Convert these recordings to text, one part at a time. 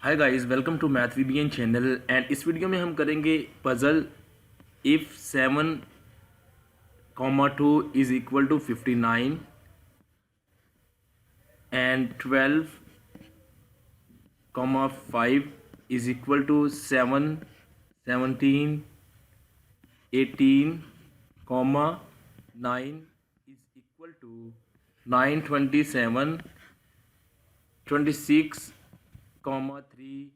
Hi guys, welcome to math VBN channel. And इस video में हम करेंगे puzzle if 7,2 is equal to 59 and 12,5 is equal to 7, 17, 18, 9 is equal to 9, 27, 26, 3।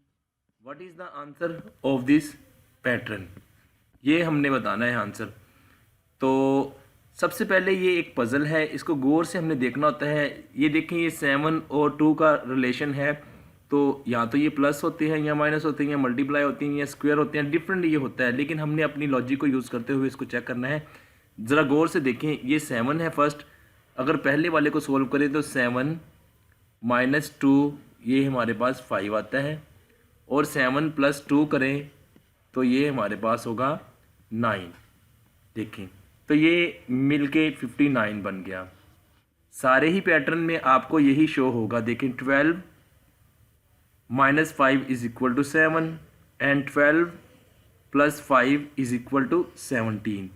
What is the answer of this pattern? ये हमने बताना है answer. तो सबसे पहले ये एक पज़ल है, इसको गौर से हमने देखना होता है। ये देखें, ये 7 और 2 का रिलेशन है। तो या तो ये प्लस होते हैं या माइनस होते हैं या मल्टीप्लाई होती हैं या स्क्वायर होते हैं, डिफरेंट ये होता है। लेकिन हमने अपनी लॉजिक को यूज़ करते हुए इसको चेक करना है। ज़रा गौर से देखें, ये 7 है फर्स्ट। अगर पहले वाले को सोल्व करें तो 7 - 2 ये हमारे पास 5 आता है, और 7 + 2 करें तो ये हमारे पास होगा 9। देखें, तो ये मिलके 59 बन गया। सारे ही पैटर्न में आपको यही शो होगा। देखें, 12 - 5 is equal to 7 and 12 + 5 is equal to 17।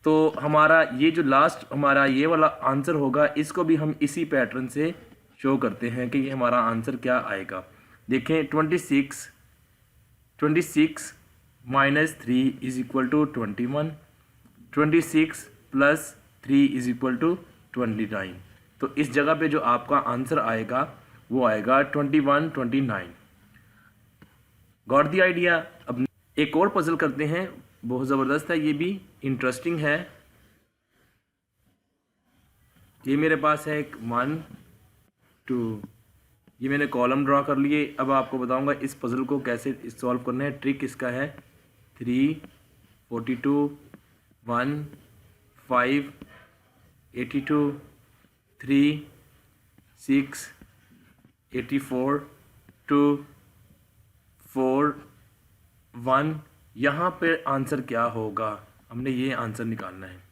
तो हमारा ये जो लास्ट हमारा ये वाला आंसर होगा, इसको भी हम इसी पैटर्न से शो करते हैं कि ये हमारा आंसर क्या आएगा। देखें, 26 - 3 is equal to 21, 26 + 3 is equal to 29। तो इस जगह पे जो आपका आंसर आएगा वो आएगा 21, 29। Got the idea? अब एक और पजल करते हैं, बहुत ज़बरदस्त है, ये भी इंटरेस्टिंग है। ये मेरे पास है एक 1, 2, ये मैंने कॉलम ड्रा कर लिए। अब आपको बताऊंगा इस पज़ल को कैसे सॉल्व करना है। ट्रिक इसका है 3, 42, 1, 5, 82, 3, 6, 84, 2, 4, 1। यहाँ पे आंसर क्या होगा, हमने ये आंसर निकालना है।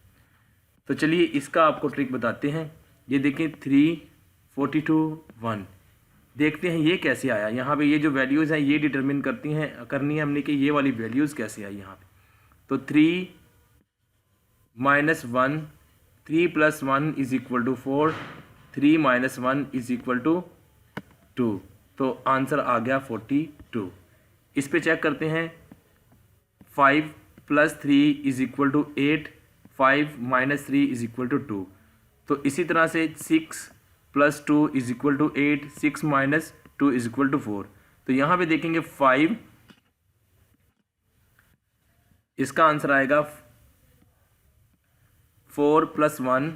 तो चलिए इसका आपको ट्रिक बताते हैं। ये देखें, 3, 42, 1। देखते हैं ये कैसे आया। यहाँ पे ये जो वैल्यूज़ हैं ये डिटरमिन करनी है हमने कि ये वाली वैल्यूज़ कैसे आई यहाँ पे। तो 3 - 1, 3 + 1 is equal to 4, 3 - 1 is equal to 2। तो आंसर आ गया 42। इस पे चेक करते हैं। 5 + 3 is equal to 8, 5 - 3 is equal to 2। तो इसी तरह से 6 + 2 is equal to 8, 6 - 2 is equal to 4। तो यहाँ पे देखेंगे 5, इसका आंसर आएगा 4 + 1,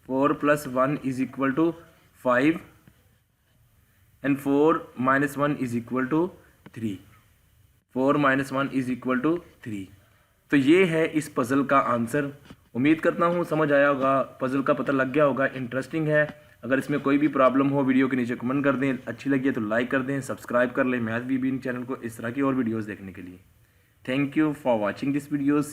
4 + 1 is equal to 5 and 4 - 1 is equal to 3, 4 - 1 is equal to 3। तो ये है इस पज़ल का आंसर। उम्मीद करता हूँ समझ आया होगा, पज़ल का पता लग गया होगा, इंटरेस्टिंग है। अगर इसमें कोई भी प्रॉब्लम हो वीडियो के नीचे कमेंट कर दें, अच्छी लगी है तो लाइक कर दें, सब्सक्राइब कर लें मैथ वीबीएन चैनल को इस तरह की और वीडियोज़ देखने के लिए। Thank you for watching this videos.